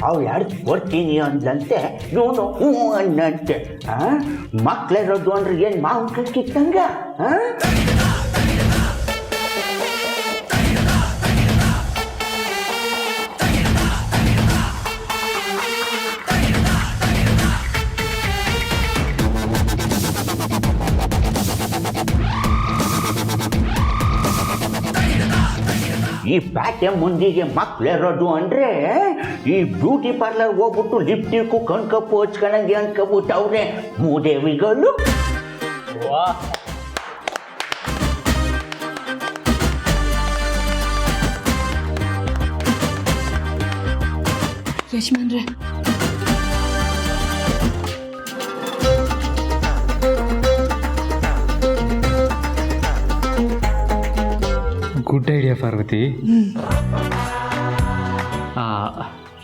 ಅವು ಎರಡು ಕೊಡ್ತೀನಿ ಅಂದ್ಲಂತೆ ಇವನು ಹ್ಞೂ ಅನ್ನಂತೆ ಮಕ್ಳಿರೋದು ಅಂದ್ರೆ ಏನು ಮಾವು ಕಕ್ಕಿತ್ತಂಗ ಈ ಪ್ಯಾಟೆ ಮುಂದಿಗೆ ಮಕ್ಳಿರೋದು ಅಂದ್ರೆ ಈ ಬ್ಯೂಟಿ ಪಾರ್ಲರ್ ಹೋಗ್ಬಿಟ್ಟು ಲಿಪ್ಟಿಕ್ಕು ಕಣ್ಕಪ್ಪು ಹಚ್ಕೊಂಡಂಗೆ ಅನ್ಕೊಬಿಟ್ಟವ್ರೆ ಮೂದೇವಿಗಳು. ಯಜಮಾನ್ರೆ, ಗುಡ್ ಐಡಿಯಾ ಪಾರ್ವತಿ.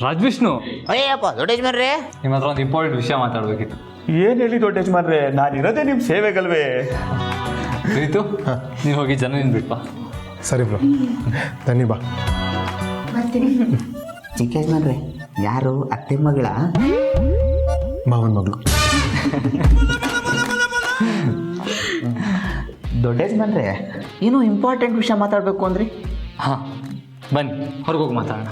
ರಾಜವಿಷ್ಣು, ಅಯ್ಯಪ್ಪ ದೊಡ್ಡ ಯಜಮಾನ್ರೆ, ನಿಮ್ಮ ಹತ್ರ ಒಂದು ಇಂಪಾರ್ಟೆಂಟ್ ವಿಷಯ ಮಾತಾಡಬೇಕಿತ್ತು. ಏನು ಹೇಳಿ ದೊಡ್ಡ ಯಜಮಾನ್ರೆ, ನಾನಿರೋದೇ ನಿಮ್ಮ ಸೇವೆಗಲ್ವೇ. ಪ್ರೀತು, ನೀವು ಹೋಗಿ ಜನ ನಿಂದ್ಬಿಟ್ಪಾ. ಸರಿ ಬ್ರೋ, ಬನ್ನಿ ಬಾ. ಚಿಕ್ಕ ಯಜಮಾನ್ರೆ, ಯಾರು ಅತ್ತೆ ಮಗಳ? ಮಾವನ ಮಗಳು. ದೊಡ್ಡ ಯಜಮಾನ್ರೆ, ಏನೋ ಇಂಪಾರ್ಟೆಂಟ್ ವಿಷಯ ಮಾತಾಡಬೇಕು ಅಂದ್ರಿ. ಹಾಂ, ಬನ್ನಿ ಹೊರಗೋಗಿ ಮಾತಾಡೋಣ.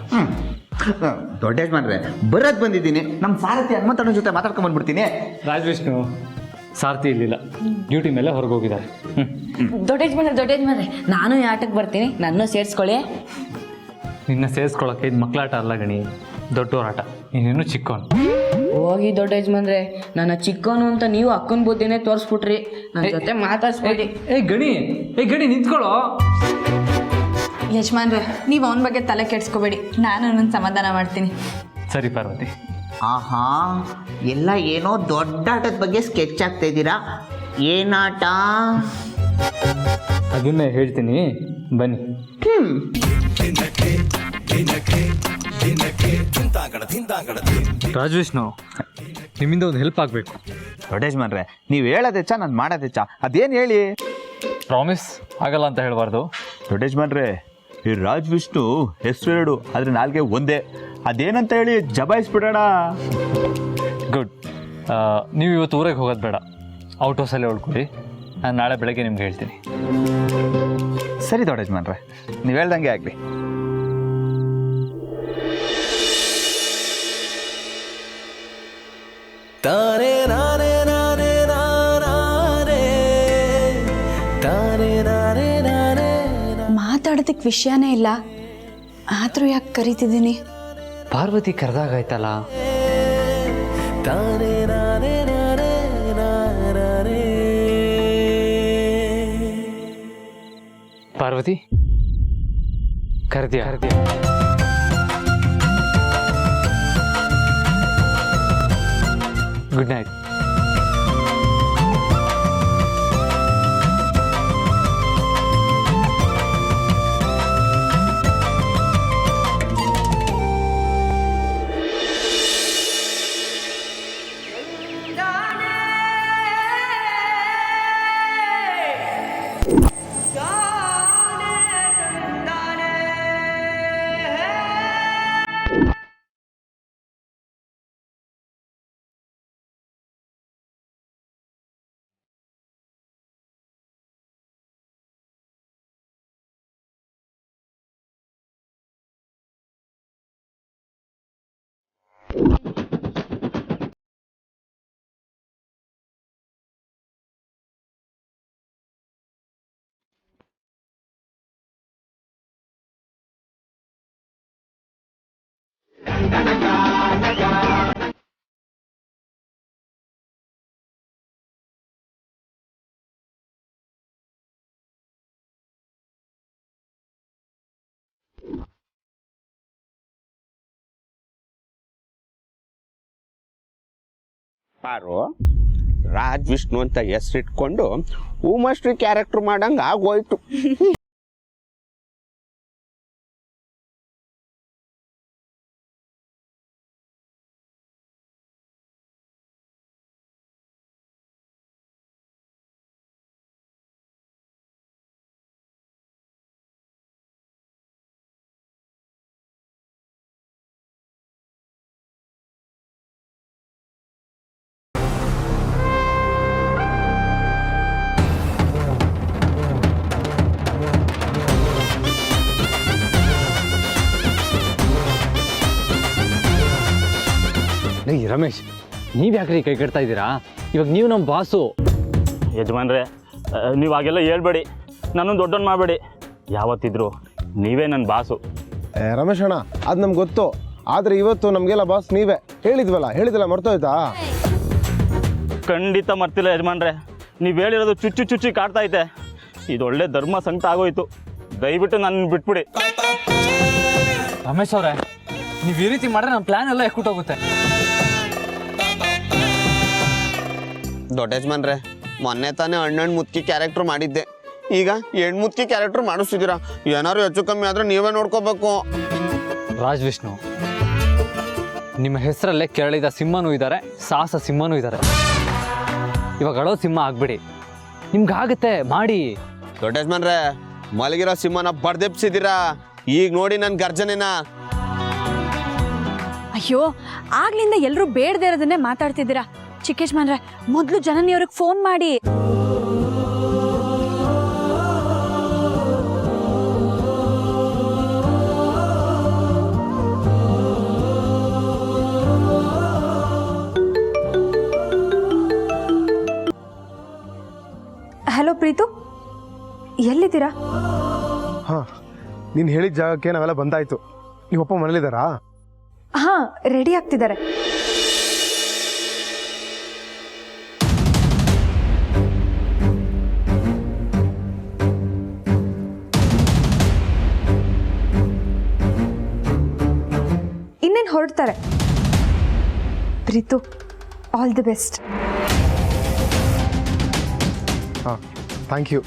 ದೊಡ್ಡ ಯಜಮಾನ್ರೆ, ಬರೋದು ಬಂದಿದ್ದೀನಿ. ನಮ್ಮ ಸಾರಥಿ ಹನುಮಂತನ ಜೊತೆ ಮಾತಾಡ್ಕೊಂಡು ಬಂದ್ಬಿಡ್ತೀನಿ. ರಾಜವಿಷ್ಣು, ಸಾರ್ಥಿ ಇರಲಿಲ್ಲ, ಡ್ಯೂಟಿ ಮೇಲೆ ಹೊರಗೋಗಿದ್ದಾರೆ. ದೊಡ್ಡ ಯಜಮಾನ್ರೆ, ನಾನು ಈ ಆಟಕ್ಕೆ ಬರ್ತೀನಿ, ನನ್ನ ಸೇರಿಸ್ಕೊಳ್ಳಿ. ನಿನ್ನ ಸೇರಿಸ್ಕೊಳ್ಳೋಕೆ ಇದು ಮಕ್ಕಳಾಟ ಅಲ್ಲ ಗಣಿ, ದೊಡ್ಡೋರಾಟ. ನೀನೇನು ಚಿಕ್ಕವನು. ಹೋಗಿ ದೊಡ್ಡ ಯಜಮಾನ್ರೆ, ನನ್ನ ಚಿಕ್ಕವನು ಅಂತ ನೀವು ಅಕ್ಕನ ಬುದ್ಧಿನೇ ತೋರಿಸ್ಬಿಟ್ರಿ. ನನ್ನ ಜೊತೆ ಮಾತಾಡ್ಸ್ಬೇಡಿ. ಏ ಗಣಿ ನಿಂತ್ಕೊಳ್ಳೋ. ಯಜಮಾನ್ರೆ, ನೀವು ಅವನ ಬಗ್ಗೆ ತಲೆ ಕೆಡ್ಸ್ಕೋಬೇಡಿ, ನಾನು ನನ್ನ ಸಮಾಧಾನ ಮಾಡ್ತೀನಿ. ಸರಿ ಪಾರ್ವತಿ. ಆಹಾ, ಎಲ್ಲ ಏನೋ ದೊಡ್ಡ ಆಟದ ಬಗ್ಗೆ ಸ್ಕೆಚ್ ಆಗ್ತಾ ಇದ್ದೀರಾ. ಏನಾಟ? ಅದನ್ನೇ ಹೇಳ್ತೀನಿ, ಬನ್ನಿ. ರಾಜವಿಷ್ಣು, ನಿಮ್ಮಿಂದ ಒಂದು ಹೆಲ್ಪ್ ಆಗಬೇಕು. ದೊಡ್ಡ ಯಜಮಾನ್ರೆ, ನೀವು ಹೇಳೋದೆಚ್ಚ, ನಾನು ಮಾಡೋದೆಚ್ಚ. ಅದೇನು ಹೇಳಿ. ಪ್ರಾಮಿಸ್ ಆಗಲ್ಲ ಅಂತ ಹೇಳಬಾರ್ದು. ದೊಡ್ಡ ಯಜಮಾನ್ರೆ, ಈ ರಾಜ್ ವಿಷ್ಣು ಹೆಸರು 2, ಆದರೆ ನಾಲ್ಗೆ ಒಂದೇ. ಅದೇನಂತ ಹೇಳಿ ಜಬಾಯಿಸ್ಬಿಡೋಣ. ಗುಡ್. ನೀವು ಇವತ್ತು ಊರಿಗೆ ಹೋಗೋದು ಬೇಡ, ಔಟ್ ಹೌಸಲ್ಲೇ ಉಳ್ಕೊಳ್ಳಿ. ನಾನು ನಾಳೆ ಬೆಳಗ್ಗೆ ನಿಮ್ಗೆ ಹೇಳ್ತೀನಿ. ಸರಿ ದೊಡ್ಡ ಯಜಮಾನ್ರೆ, ನೀವು ಹೇಳ್ದಂಗೆ ಆಗಲಿ. ಮಾತಾಡೋದಕ್ಕೆ ವಿಷಯನೇ ಇಲ್ಲ, ಆದರೂ ಯಾಕೆ ಕರಿತಿದ್ದೀನಿ? ಪಾರ್ವತಿ ಕರೆದಾಗಾಯ್ತಲ್ಲ. ಪಾರ್ವತಿ ಕರೆದಿಯಾ? Good night. ಪಾರು, ರಾಜ್ ವಿಷ್ಣು ಅಂತ ಹೆಸರಿಟ್ಕೊಂಡು ಉಮಾಶ್ರೀ ಕ್ಯಾರೆಕ್ಟರ್ ಮಾಡಂಗೆ ಆಗೋಯ್ತು. ಲೇ ರಮೇಶ್, ನೀವು ಯಾಕ್ರಿ ಕೈ ಕಟ್ತಾ ಇದ್ದೀರಾ? ಇವಾಗ ನೀವು ನಮ್ಮ ಬಾಸು. ಯಜಮಾನ್ರೆ, ನೀವು ಹಾಗೆಲ್ಲ ಹೇಳ್ಬೇಡಿ, ನನ್ನನ್ನು ದೊಡ್ಡವನು ಮಾಡಬೇಡಿ. ಯಾವತ್ತಿದ್ರು ನೀವೇ ನನ್ನ ಬಾಸು. ರಮೇಶ್ ಅಣ್ಣ ಅದು ನಮ್ಗೆ ಗೊತ್ತು, ಆದರೆ ಇವತ್ತು ನಮಗೆಲ್ಲ ಬಾಸ್ ನೀವೇ. ಹೇಳಿದ್ವಲ್ಲ ಮರ್ತೋಯ್ತಾ? ಖಂಡಿತ ಮರ್ತಿಲ್ಲ ಯಜಮಾನ್ರೆ. ನೀವು ಹೇಳಿರೋದು ಚುಚ್ಚಿ ಚುಚ್ಚಿ ಕಾಡ್ತೈತೆ. ಇದೊಳ್ಳೆ ಧರ್ಮ ಸಂಕಟ ಆಗೋಯ್ತು. ದಯವಿಟ್ಟು ನನ್ನ ಬಿಟ್ಬಿಡಿ. ರಮೇಶ್ ಅವರೇ, ನೀವು ಈ ರೀತಿ ಮಾಡಿದ್ರೆ ನಮ್ಮ ಪ್ಲ್ಯಾನ್ ಎಲ್ಲ ಎಕ್ಕುಟ್ಟೋಗುತ್ತೆ. ದೊಡ್ಡ ಯಜಮಾನ್ರೆ, ಮೊನ್ನೆ ತಾನೇ ಹಣ್ಣು ಮುತ್ಕಿ ಕ್ಯಾರೆಕ್ಟರ್ ಮಾಡಿದ್ದೆ, ಈಗ ಹೆಣ್ಣು ಮುತ್ಕಿ ಕ್ಯಾರೆಕ್ಟರ್ ಮಾಡಿಸ್ತಿದ್ದೀರಾ. ಏನಾದ್ರು ಹೆಚ್ಚು ಕಮ್ಮಿ ಆದ್ರೆ ನೀವೇ ನೋಡ್ಕೋಬೇಕು. ರಾಜ್ ವಿಷ್ಣು, ನಿಮ್ಮ ಹೆಸರಲ್ಲೇ ಕೆರಳಿದ ಸಿಂಹನೂ ಇದ್ದಾರೆ, ಸಾಹಸ ಸಿಂಹನೂ ಇದ್ದಾರೆ. ಇವಾಗ ಅಳೋ ಸಿಂಹ ಆಗ್ಬಿಡಿ, ನಿಮ್ಗಾಗತ್ತೆ ಮಾಡಿ. ದೊಡ್ಡ ಯಜಮಾನ್ರೆ, ಮಲಗಿರೋ ಸಿಂಹನ ಬಡ್ದೆಪ್ಸಿದ್ದೀರಾ. ಈಗ ನೋಡಿ ನನ್ನ ಗರ್ಜನೆನ. ಅಯ್ಯೋ, ಆಗ್ಲಿಂದ ಎಲ್ಲರೂ ಬೇಡದೇ ಇರೋದನ್ನೇ ಮಾತಾಡ್ತಿದ್ದೀರಾ. ಚಿಕ್ಕ ಯಜಮಾನ್ರೆ, ಮೊದಲು ಜನನಿಯವ್ರಿಗೆ ಫೋನ್ ಮಾಡಿ. ಹಲೋ ಪ್ರೀತು, ಎಲ್ಲಿದ್ದೀರಾ? ಹಾಂ, ನೀನು ಹೇಳಿದ ಜಾಗಕ್ಕೆ ನಾವೆಲ್ಲ ಬಂದಾಯ್ತು. ನೀವಪ್ಪ ಮನೇಲಿದ್ದಾರಾ? ಹಾಂ, ರೆಡಿ ಆಗ್ತಿದ್ದಾರೆ. ಇನ್ನೇನು ಹೊರಡ್ತಾರೆ. Preethu, all the best. ಹಾಂ, ಥ್ಯಾಂಕ್ ಯು.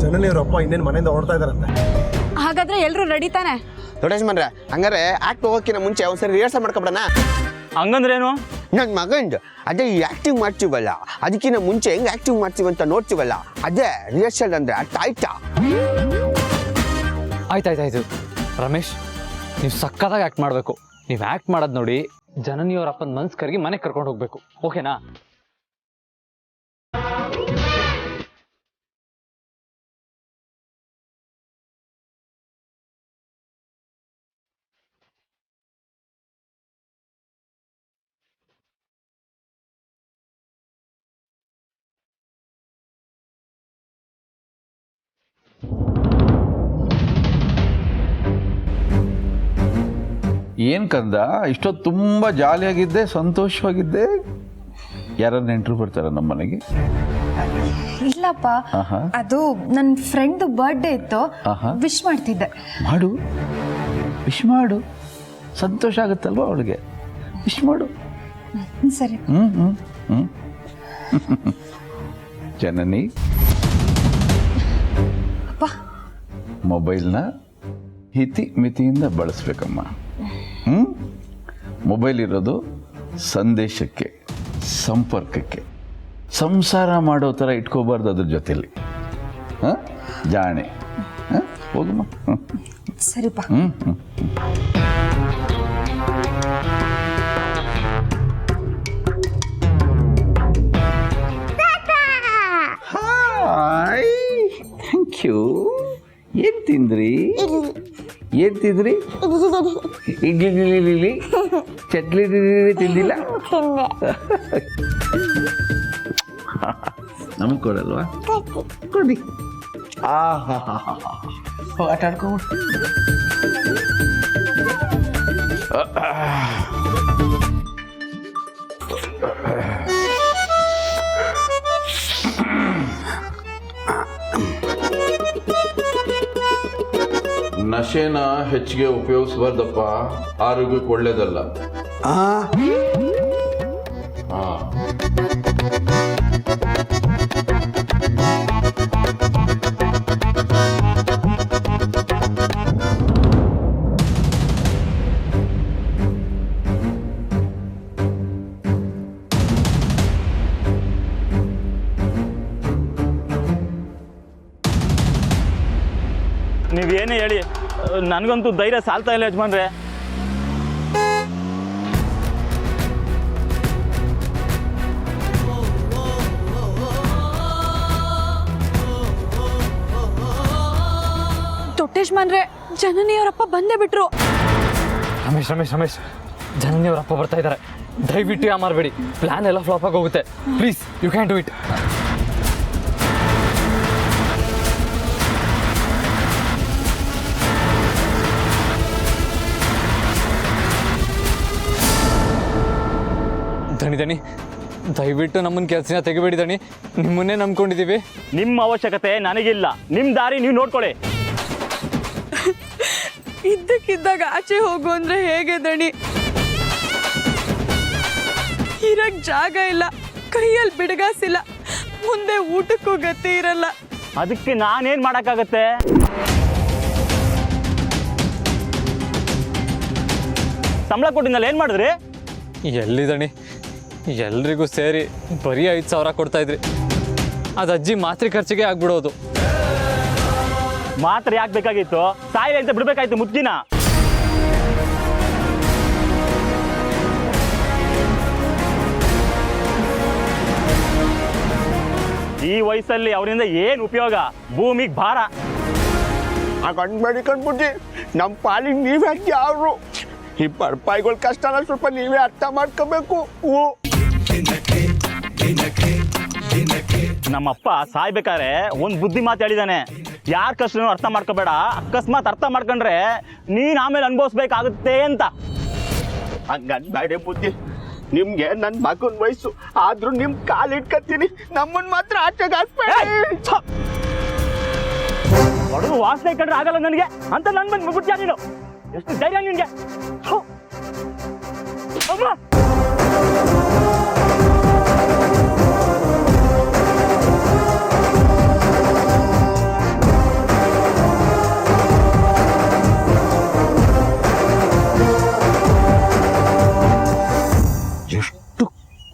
ಜನನಿಯವ್ರ ಅಪ್ಪ ಇನ್ನೇನು ಮನೆಯಿಂದ ಹೊರಡ್ತಾ ಇದ್ದಾರಂತೆ. ಹಾಗಾದ್ರೆ ಎಲ್ಲರೂ ರೆಡಿ ತಾನೆ? ದೊಡ್ಡ ಯಜಮಾನ್ರೆ, ಹಂಗಾರೆ ಆಕ್ಟ್ ಹೋಗೋಕ್ಕಿಂತ ಮುಂಚೆ ಒಂದ್ಸರಿ ರಿಹರ್ಸಲ್ ಮಾಡ್ಕೊಬಿಡೋಣ. ಹಂಗಂದ್ರೇನು? ನನ್ನ ಮಗಂದು ಅದೇ ಆಕ್ಟಿಂಗ್ ಮಾಡ್ತೀವಲ್ಲ, ಅದಕ್ಕಿಂತ ಮುಂಚೆ ಹೆಂಗೆ ಆಕ್ಟಿಂಗ್ ಮಾಡ್ತೀವಿ ಅಂತ ನೋಡ್ತೀವಲ್ಲ, ಅದೇ ರಿಹರ್ಸಲ್ ಅಂದ್ರೆ ಅರ್ಥ ಆಯ್ತಾ? ಆಯ್ತಾಯ್ತಾಯ್ತು ರಮೇಶ್, ನೀವು ಸಕ್ಕತ್ತಾಗಿ ಆ್ಯಕ್ಟ್ ಮಾಡಬೇಕು. ನೀವು ಆ್ಯಕ್ಟ್ ಮಾಡೋದು ನೋಡಿ ಜನನಿಯವ್ರ ಅಪ್ಪನ ಮನ್ಸು ಕರಗಿ ಮನೆಗೆ ಕರ್ಕೊಂಡು ಹೋಗ್ಬೇಕು. ಓಕೆನಾ? ಏನು ಕಂದ, ಇಷ್ಟೊತ್ತು ತುಂಬ ಜಾಲಿಯಾಗಿದ್ದೆ, ಸಂತೋಷವಾಗಿದ್ದೆ. ಯಾರು ನೆಂಟರು ಬರ್ತಾರ ನಮ್ಮ ಮನೆಗೆ? ಇಲ್ಲಪ್ಪ, ಅದು ನನ್ನ ಫ್ರೆಂಡ್ ಬರ್ಡೇ ಇತ್ತು, ವಿಶ್ ಮಾಡ್ತಿದ್ದೆ. ಮಾಡು, ವಿಶ್ ಮಾಡು, ಸಂತೋಷ ಆಗುತ್ತಲ್ವ ಅವಳಿಗೆ. ವಿಶ್ ಮಾಡು. ಸರಿ. ಜನನಿ, ಮೊಬೈಲ್ನ ಹಿತಿ ಮಿತಿಯಿಂದ ಬಳಸ್ಬೇಕಮ್ಮ. ಮೊಬೈಲ್ ಇರೋದು ಸಂದೇಶಕ್ಕೆ, ಸಂಪರ್ಕಕ್ಕೆ. ಸಂಸಾರ ಮಾಡೋ ಥರ ಇಟ್ಕೋಬಾರ್ದು ಅದ್ರ ಜೊತೆಲಿ. ಜಾಣೆ. ಹೋಗಮ್ಮ. ಸರಿಪ್ಪ. Hi, thank you. ಏನು ತಿಂದ್ರಿ? ಏನು ತಿಂದ್ರಿ? ಇಡ್ಲಿ ಚಟ್ಲಿ ತಿಂದಿಲ್ಲ? ನಮಗೆ ಕೊಡಲ್ವಾ? ಕೊಡಿ. ಆಟ ಆಡ್ಕೊಂಡು ನಶೆನ ಹೆಚ್ಚಿಗೆ ಉಪಯೋಗಿಸಬಾರ್ದಪ್ಪ, ಆರೋಗ್ಯಕ್ಕೆ ಒಳ್ಳೇದಲ್ಲ. ನೀವೇನೇ ಹೇಳಿ ನನಗಂತೂ ಧೈರ್ಯ ಸಾಲ್ತಾ ಇಲ್ಲ ಯಜಮಾನ್ರೆ. ದೊಡ್ಡಜ್ಮನ್ರೆ ಜನನಿಯವರಪ್ಪ ಬಂದೇ ಬಿಟ್ರು. ರಮೇಶ್ ರಮೇಶ್ ರಮೇಶ್ ಜನನಿಯವ್ರ ಅಪ್ಪ ಬರ್ತಾ ಇದ್ದಾರೆ. ದಯವಿಟ್ಟು ಯಾ ಮಾರಬೇಡಿ, ಪ್ಲಾನ್ ಎಲ್ಲ ಫ್ಲಾಪ್ ಆಗಿ ಹೋಗುತ್ತೆ. Please you can do it. ದಣಿ ದಣಿ ದಯವಿಟ್ಟು ನಮ್ಮನ್ನ ಕೆಲಸನ ತೆಗಿಬೇಡಿ ದಣಿ, ನಿಮ್ಮನ್ನೇ ನಂಬ್ಕೊಂಡಿದ್ದೀವಿ. ನಿಮ್ಮ ಅವಶ್ಯಕತೆ ನನಗಿಲ್ಲ, ನಿಮ್ಮ ದಾರಿ ನೀವು ನೋಡ್ಕೊಳ್ಳಿ. ಇದ್ದಕ್ಕಿದ್ದಾಗ ಆಚೆ ಹೋಗು ಅಂದ್ರೆ ಹೇಗೆ ದಣಿ? ಇರಕ್ ಜಾಗ ಇಲ್ಲ, ಕೈಯಲ್ಲಿ ಬಿಡಗಾಸಿಲ್ಲ, ಮುಂದೆ ಊಟಕ್ಕೂ ಗತಿ ಇರಲ್ಲ. ಅದಕ್ಕೆ ನಾನೇನು ಮಾಡೋಕ್ಕಾಗತ್ತೆ? ಸಂಬಳ ಕೊಟ್ಟಿದ್ದಲ್ಲಿ ಏನು ಮಾಡಿದ್ರಿ? ಎಲ್ಲಿ ದಣಿ, ಎಲ್ರಿಗೂ ಸೇರಿ ಬರೀ 5,000 ಕೊಡ್ತಾ ಇದ್ರಿ. ಅದು ಅಜ್ಜಿ ಮಾತ್ರೆ ಖರ್ಚಿಗೆ ಆಗ್ಬಿಡೋದು. ಮಾತ್ರ ಯಾಕೆ ಬೇಕಾಗಿತ್ತು? ಸಾಯಿಲೆ ಅಂತ ಬಿಡ್ಬೇಕಾಯ್ತು ಮುದ್ದಿನ. ಈ ವಯಸ್ಸಲ್ಲಿ ಅವರಿಂದ ಏನು ಉಪಯೋಗ? ಭೂಮಿಗೆ ಭಾರ. ಕಣ್ಬೇಡಿ ಕಣ್ಬುದ್ಧಿ, ನಮ್ಮ ಪಾಲಿಗೆ ನೀವೇ ಯಾರು? ಈ ಭರ್ಪಾಯಿಗಳ ಕಷ್ಟನ ಸ್ವಲ್ಪ ನೀವೇ ಅರ್ಥ ಮಾಡ್ಕೋಬೇಕು. ನಮ್ಮಪ್ಪ ಸಾಯ್ಬೇಕಾದ್ರೆ ಒಂದು ಬುದ್ಧಿ ಮಾತು ಹೇಳಿದಾನೆ, ಯಾರ ಕಷ್ಟನೂ ಅರ್ಥ ಮಾಡ್ಕೋಬೇಡ, ಅಕಸ್ಮಾತ್ ಅರ್ಥ ಮಾಡ್ಕೊಂಡ್ರೆ ನೀನು ಆಮೇಲೆ ಅನುಭವಿಸ್ಬೇಕಾಗುತ್ತೆ ಅಂತ. ಹಂಗನ್ಬೇಡಿ ಬುದ್ಧಿ, ನಿಮ್ಗೆ ನನ್ನ ಮಗನ ವಯಸ್ಸು ಆದ್ರೂ ನಿಮ್ ಕಾಲಿಟ್ಕತ್ತೀನಿ, ನಮ್ಮನ್ ಮಾತ್ರ ಆಚೆಗೆ ಹಾಕ್ಬೇಡಿ. ಹೊಡೆದು ವಾಸನೆ ಕಂಡ್ರೆ ಆಗಲ್ಲ ನನಗೆ ಅಂತ ನನ್ ಬಂದು ಮುಗ್ಬಿಟ್ಯಾ ನೀನು? ಎಷ್ಟು ಧೈರ್ಯ ನಿನ್ಗೆ? ಅಮ್ಮ ಎಷ್ಟು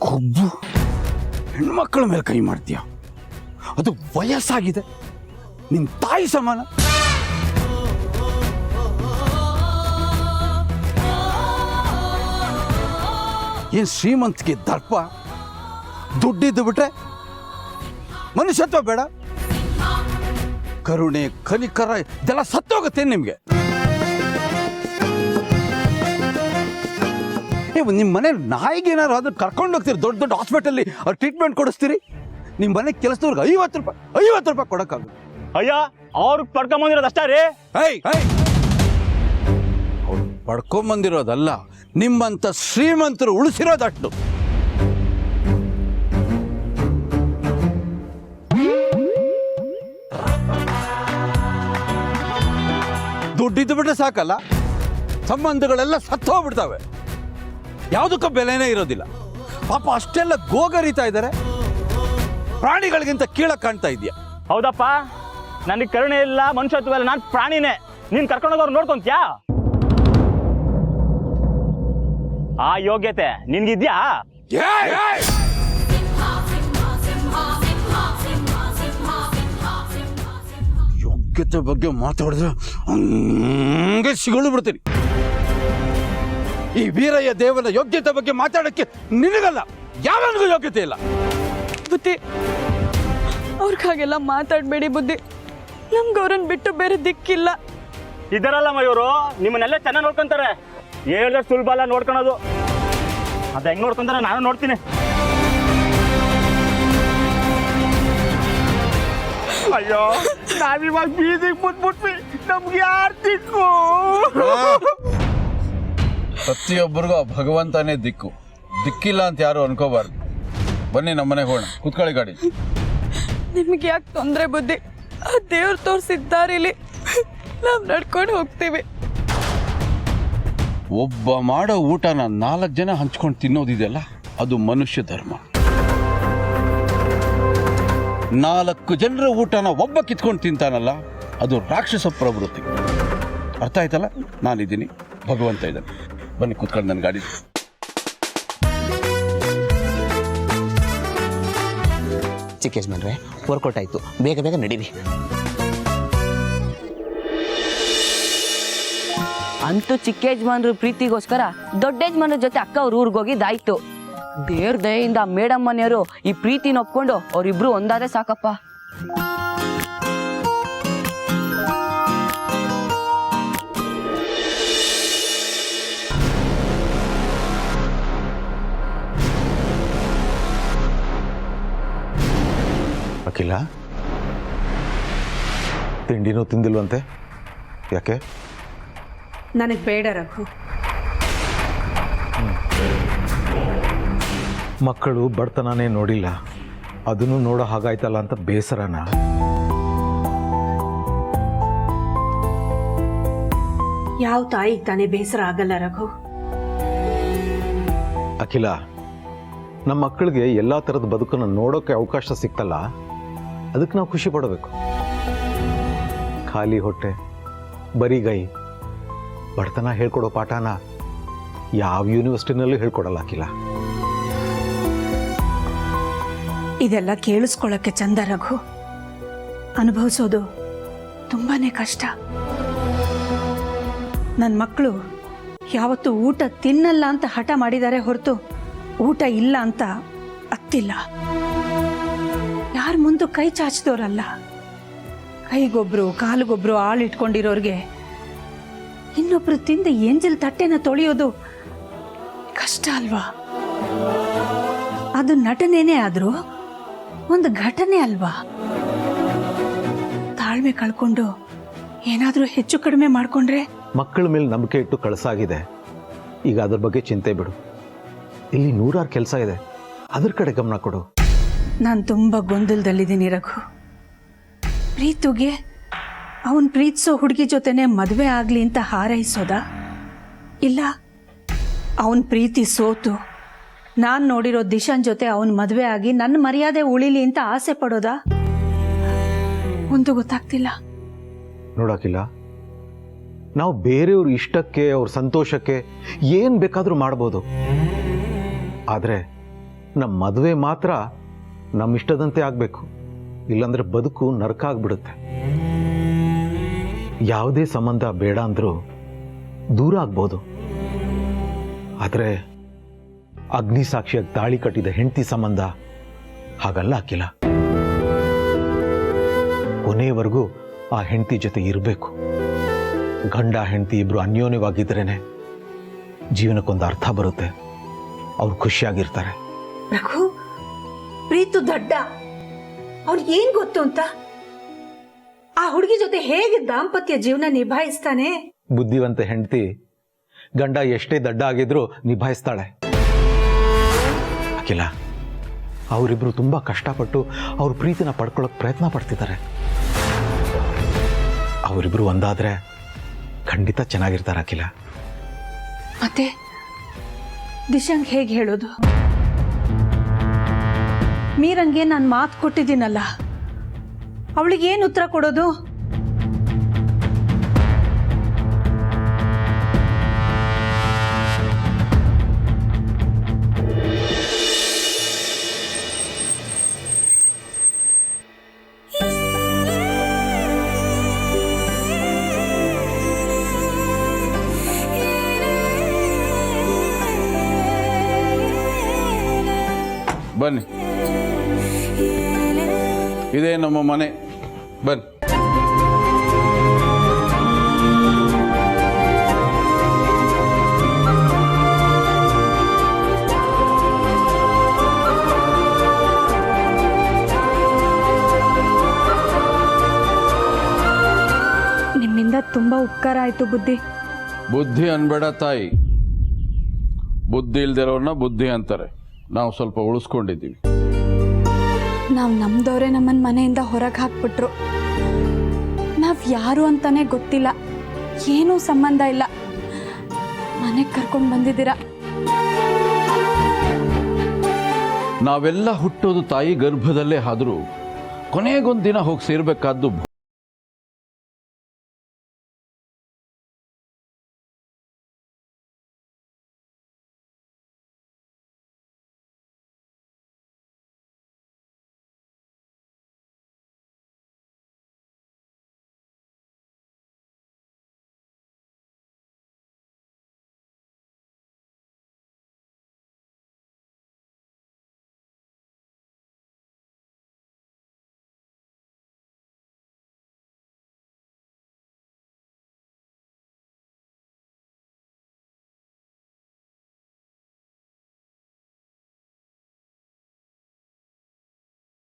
ಕೊಬ್ಬು! ಹೆಣ್ಮಕ್ಳ ಮೇಲೆ ಕೈ ಮಾಡ್ತೀಯ? ಅದು ವಯಸ್ಸಾಗಿದೆ, ನಿನ್ ತಾಯಿ ಸಮಾನ. ಏನ್ ಶ್ರೀಮಂತಿಗೆ ದರ್ಪ? ದುಡ್ಡಿದ್ದು ಬಿಟ್ರೆ ಮನುಷ್ಯತ್ವ ಬೇಡ? ಕರುಣೆ ಕನಿಕರ ಇದೆಲ್ಲ ಸತ್ತೋಗುತ್ತೆ ನಿಮ್ಗೆ. ನಿಮ್ಮ ಮನೆ ನಾಯಿಗೆ ಏನಾರು ಆದ್ರೆ ಕರ್ಕೊಂಡು ಹೋಗ್ತೀರಿ, ದೊಡ್ಡ ದೊಡ್ಡ ಹಾಸ್ಪಿಟಲ್ಲಿ ಅವ್ರು ಟ್ರೀಟ್ಮೆಂಟ್ ಕೊಡಿಸ್ತೀರಿ. ನಿಮ್ಮ ಮನೆ ಕೆಲಸದವ್ರಿಗೆ 50 ರೂಪಾಯಿ ಕೊಡೋಕ್ಕಾಗುತ್ತೆ. ಅಯ್ಯ, ಅವ್ರಿಗೆ ಪಡ್ಕೊಂಬಂದಿರೋದು ಅಷ್ಟೇ ರೀ. ಅವ್ರು ಪಡ್ಕೊಂಬಂದಿರೋದಲ್ಲ, ನಿಮ್ಮಂತ ಶ್ರೀಮಂತರು ಉಳಿಸಿರೋದಷ್ಟು. ದುಡ್ಡಿದ್ದು ಬಿಟ್ರೆ ಸಾಕಲ್ಲ, ಸಂಬಂಧಗಳೆಲ್ಲ ಸತ್ತೋಗ್ಬಿಡ್ತಾವೆ, ಯಾವುದಕ್ಕೂ ಬೆಲೆನೇ ಇರೋದಿಲ್ಲ. ಪಾಪ ಅಷ್ಟೆಲ್ಲ ಗೋಗರಿತಾ ಇದ್ದಾರೆ, ಪ್ರಾಣಿಗಳಿಗಿಂತ ಕೀಳಕ್ ಕಾಣ್ತಾ ಇದೆಯಾ? ಹೌದಪ್ಪ, ನನಗೆ ಕರುಣೆ ಇಲ್ಲ, ಮನುಷ್ಯತ್ವ ಇಲ್ಲ, ನಾನು ಪ್ರಾಣಿನೇ. ನೀನು ಕರ್ಕೊಂಡೋಗವ್ರು ನೋಡ್ಕೊಂತ್ಯಾ? ಆ ಯೋಗ್ಯತೆ ನಿನ್ಗಿದ್ಯಾ? ಯೋಗ್ಯತೆ ಬಗ್ಗೆ ಮಾತಾಡಿದ್ರೆ ಹಂಗೆ ಸಿಗಳು ಬಿಡ್ತೀನಿ. ಈ ವೀರಯ್ಯ ದೇವನ ಯೋಗ್ಯತೆ ಬಗ್ಗೆ ಮಾತಾಡಕ್ಕೆ ನಿನಗಲ್ಲ, ಯಾವನಿಗೂ ಯೋಗ್ಯತೆ ಇಲ್ಲ. ಬುದ್ಧಿ, ಅವ್ರಿಗಾಗೆಲ್ಲ ಮಾತಾಡಬೇಡಿ ಬುದ್ಧಿ. ನಮ್ಗೆ ಅವ್ರನ್ನ ಬಿಟ್ಟು ಬೇರೆ ದಿಕ್ಕಿಲ್ಲ. ಇದರಲ್ಲಮ್ಮ ಇವರು ನಿಮ್ಮನ್ನೆಲ್ಲ ಚೆನ್ನಾಗಿ ನೋಡ್ಕೊಂತಾರೆ. ಹೇಳಿದ್ರೆ ಸುಲಭ ಅಲ್ಲ ನೋಡ್ಕೊಳೋದು. ಅದು ಹೆಂಗ್ ನೋಡ್ಕೊಂತಾರೆ ನಾನು ನೋಡ್ತೀನಿ. ಅಯ್ಯೋ, ನಾವಿವಾಗ ಬೀದಿಗೆ ಮುಂದ್ಬಿಟ್ವಿ, ನಮ್ಗೆ ಯಾರು ದಿಕ್ಕು? ಪ್ರತಿಯೊಬ್ಬರಿಗೂ ಭಗವಂತನೇ ದಿಕ್ಕು, ದಿಕ್ಕಿಲ್ಲ ಅಂತ ಯಾರು ಅನ್ಕೋಬಾರ್ದು. ಬನ್ನಿ ನಮ್ಮನೆಗೆ ಹೋಗೋಣ, ಕುತ್ಕೊಳ್ಳಿ ಗಾಡಿ. ನಿಮ್ಗೆ ಯಾಕೆ ತೊಂದರೆ ಬುದ್ಧಿ? ಆ ದೇವ್ರು ತೋರಿಸಿದ್ದಾರಿಲಿ, ನಾವು ನಡ್ಕೊಂಡು ಹೋಗ್ತೀವಿ. ಒಬ್ಬ ಮಾಡೋ ಊಟನ 4 ಜನ ಹಂಚ್ಕೊಂಡು ತಿನ್ನೋದಿದೆಯಲ್ಲ, ಅದು ಮನುಷ್ಯ ಧರ್ಮ. 4 ಜನರ ಊಟನ ಒಬ್ಬ ಕಿತ್ಕೊಂಡು ತಿಂತಾನಲ್ಲ, ಅದು ರಾಕ್ಷಸ ಪ್ರವೃತ್ತಿ. ಅರ್ಥ ಆಯ್ತಲ್ಲ? ನಾನಿದ್ದೀನಿ, ಭಗವಂತ ಇದ್ದಾನೆ. ಬನ್ನಿ ಕೂತ್ಕೊಂಡು ನನ್ನ ಗಾಡಿ. ಚಿಕ್ಕ ಯಜಮಾನ್ರೆ, ವರ್ಕೌಟ್ ಆಯ್ತು, ಬೇಗ ಬೇಗ ನಡೀರಿ. ಅಂತೂ ಚಿಕ್ಕ ಯಜಮಾನ್ರ ಪ್ರೀತಿಗೋಸ್ಕರ ದೊಡ್ಡ ಯಜಮಾನ್ರ ಜೊತೆ ಅಕ್ಕ ಅವ್ರ ಊರಿಗೆ ಹೋಗಿದ್ದಾಯ್ತು. ದೇವ್ರ ದಯೆಯಿಂದ ಮೇಡಮ್ ಮನೆಯವರು ಈ ಪ್ರೀತಿನ ಒಪ್ಕೊಂಡು ಅವ್ರಿಬ್ರು ಒಂದಾದ್ರೆ ಸಾಕಪ್ಪ. ಅಖಿಲ, ತಿಂಡಿನೂ ತಿಂದಿಲ್ವಂತೆ, ಯಾಕೆ? ನನಗೆ ಬೇಡ ರಘು. ಮಕ್ಕಳು ಬಡತನನೇ ನೋಡಿಲ್ಲ, ಅದನ್ನು ನೋಡೋ ಹಾಗಾಯ್ತಲ್ಲ ಅಂತ ಬೇಸರನ? ಯಾವ ತಾಯಿಗೆ ತಾನೇ ಬೇಸರ ಆಗಲ್ಲ ರಘು. ಅಖಿಲ, ನಮ್ಮ ಮಕ್ಕಳಿಗೆ ಎಲ್ಲ ಥರದ ಬದುಕನ್ನು ನೋಡೋಕ್ಕೆ ಅವಕಾಶ ಸಿಕ್ತಲ್ಲ, ಅದಕ್ಕೆ ನಾವು ಖುಷಿ ಪಡಬೇಕು. ಖಾಲಿ ಹೊಟ್ಟೆ, ಬರಿಗೈ, ಬಡತನ ಹೇಳ್ಕೊಡೋ ಪಾಠನ ಯಾವ ಯೂನಿವರ್ಸಿಟಿನಲ್ಲೂ ಹೇಳ್ಕೊಡಲ್ಲ ಅಖಿಲ. ಇದೆಲ್ಲ ಕೇಳಿಸ್ಕೊಳ್ಳೋಕ್ಕೆ ಚಂದ ರಘು, ಅನುಭವಿಸೋದು ತುಂಬಾನೇ ಕಷ್ಟ. ನನ್ನ ಮಕ್ಕಳು ಯಾವತ್ತೂ ಊಟ ತಿನ್ನಲ್ಲ ಅಂತ ಹಠ ಮಾಡಿದ್ದಾರೆ ಹೊರತು ಊಟ ಇಲ್ಲ ಅಂತ ಅತ್ತಿಲ್ಲ. ಯಾರ ಮುಂದೆ ಕೈ ಚಾಚಿದವರಲ್ಲ. ಕೈಗೊಬ್ರು ಕಾಲಿಗೊಬ್ರು ಆಳಿಟ್ಕೊಂಡಿರೋರಿಗೆ ಇನ್ನೊಬ್ರು ತಿಂದು ಎಂಜಲ್ ತಟ್ಟೆನ ತೊಳೆಯೋದು ಕಷ್ಟ ಅಲ್ವಾ? ಅದು ನಟನೆನೇ ಆದ್ರೂ ಒಂದು ಘಟನೆ ಅಲ್ವಾ? ತಾಳ್ಮೆ ಕಳ್ಕೊಂಡು ಏನಾದರೂ ಹೆಚ್ಚು ಕಡಿಮೆ ಮಾಡ್ಕೊಂಡ್ರೆ ಮಕ್ಕಳ ಮೇಲೆ ನಂಬಿಕೆ ಇಟ್ಟು ಕಳಸಾಗಿದೆ. ಈಗ ಅದ್ರ ಬಗ್ಗೆ ಚಿಂತೆ ಬಿಡು. ಇಲ್ಲಿ ನೂರಾರು ಕೆಲಸ ಇದೆ, ಅದ್ರ ಕಡೆ ಗಮನ ಕೊಡು. ನಾನು ತುಂಬ ಗೊಂದಲದಲ್ಲಿದ್ದೀನಿ ರಘು. ಪ್ರೀತುಗೆ ಅವನ್ ಪ್ರೀತಿಸೋ ಹುಡುಗಿ ಜೊತೆನೆ ಮದುವೆ ಆಗ್ಲಿ ಅಂತ ಹಾರೈಸೋದಾ, ಇಲ್ಲ ಅವನ್ ಪ್ರೀತಿ ಸೋತು ನಾನು ನೋಡಿರೋ ದಿಶಾನ್ ಜೊತೆ ಅವನ್ ಮದುವೆ ಆಗಿ ನನ್ನ ಮರ್ಯಾದೆ ಉಳಿಲಿ ಅಂತ ಆಸೆ ಪಡೋದಾ? ಒಂದು ಗೊತ್ತಾಗ್ತಿಲ್ಲ. ನೋಡಾಕಿಲ್ಲ, ನಾವು ಬೇರೆಯವ್ರ ಇಷ್ಟಕ್ಕೆ, ಅವ್ರ ಸಂತೋಷಕ್ಕೆ ಏನು ಬೇಕಾದರೂ ಮಾಡ್ಬೋದು. ಆದರೆ ನಮ್ಮ ಮದುವೆ ಮಾತ್ರ ನಮ್ಮ ಇಷ್ಟದಂತೆ ಆಗಬೇಕು, ಇಲ್ಲಾಂದ್ರೆ ಬದುಕು ನರಕ ಆಗ್ಬಿಡುತ್ತೆ. ಯಾವುದೇ ಸಂಬಂಧ ಬೇಡ ಅಂದರೂ ದೂರ ಆಗ್ಬೋದು, ಆದರೆ ಅಗ್ನಿ ಸಾಕ್ಷಿಯಾಗಿ ತಾಳಿ ಕಟ್ಟಿದ ಹೆಂಡತಿ ಸಂಬಂಧ ಹಾಗಲ್ಲ ಹಾಕಿಲ್ಲ. ಕೊನೆಯವರೆಗೂ ಆ ಹೆಂಡತಿ ಜೊತೆ ಇರಬೇಕು. ಗಂಡ ಹೆಂಡತಿ ಇಬ್ರು ಅನ್ಯೋನ್ಯವಾಗಿದ್ರೇನೆ ಜೀವನಕ್ಕೊಂದು ಅರ್ಥ ಬರುತ್ತೆ, ಅವ್ರು ಖುಷಿಯಾಗಿರ್ತಾರೆ. ರಘು, ಪ್ರೀತು ದಡ್ಡ, ಅವ್ರಿಗೆ ಏನ್ ಗೊತ್ತು ಅಂತ ಆ ಹುಡುಗಿ ಜೊತೆ ಹೇಗೆ ದಾಂಪತ್ಯ ಜೀವನ ನಿಭಾಯಿಸ್ತಾನೆ? ಬುದ್ಧಿವಂತ ಹೆಂಡತಿ ಗಂಡ ಎಷ್ಟೇ ದಡ್ಡ ಆಗಿದ್ರು ನಿಭಾಯಿಸ್ತಾಳೆ. ಅಖಿಲ, ಅವರಿಬ್ರು ತುಂಬಾ ಕಷ್ಟಪಟ್ಟು ಅವ್ರ ಪ್ರೀತಿನ ಪಡ್ಕೊಳ್ಳೋಕೆ ಪ್ರಯತ್ನ ಪಡ್ತಿದ್ದಾರೆ. ಅವರಿಬ್ರು ಒಂದಾದ್ರೆ ಖಂಡಿತ ಚೆನ್ನಾಗಿರ್ತಾರೆ ಅಖಿಲ. ಮತ್ತೆ ದಿಶಾಂಗ್ ಹೇಗೆ ಹೇಳೋದು? ಮೀರಂಗೆ ನಾನು ಮಾತು ಕೊಟ್ಟಿದ್ದೀನಲ್ಲ, ಅವಳಿಗೆ ಏನು ಉತ್ತರ ಕೊಡೋದು? ಬನ್ನಿ, ಇದೇ ನಮ್ಮ ಮನೆ. ಬನ್ನಿ. ನಿಮ್ಮಿಂದ ತುಂಬಾ ಉಪಕಾರ ಆಯ್ತು ಬುದ್ಧಿ. ಬುದ್ಧಿ ಅನ್ಬೇಡ ತಾಯಿ, ಬುದ್ಧಿ ಇಲ್ದಿರೋರ್ನ ಬುದ್ಧಿ ಅಂತಾರೆ. ನಾವು ಸ್ವಲ್ಪ ಉಳಿಸ್ಕೊಂಡಿದ್ದೀವಿ. ನಾವು ನಮ್ದವ್ರೆ ನಮ್ಮನ್ನ ಮನೆಯಿಂದ ಹೊರಗೆ ಹಾಕ್ಬಿಟ್ರು. ನಾವ್ ಯಾರು ಅಂತಾನೆ ಗೊತ್ತಿಲ್ಲ, ಏನೂ ಸಂಬಂಧ ಇಲ್ಲ. ಮನೆಗೆ ಕರ್ಕೊಂಡು ಬಂದಿದ್ದೀರಾ. ನಾವೆಲ್ಲ ಹುಟ್ಟೋದು ತಾಯಿ ಗರ್ಭದಲ್ಲೇ ಆದರೂ ಕೊನೆಗೊಂದು ದಿನ ಹೋಗಿ ಸೇರ್ಬೇಕಾದ್ದು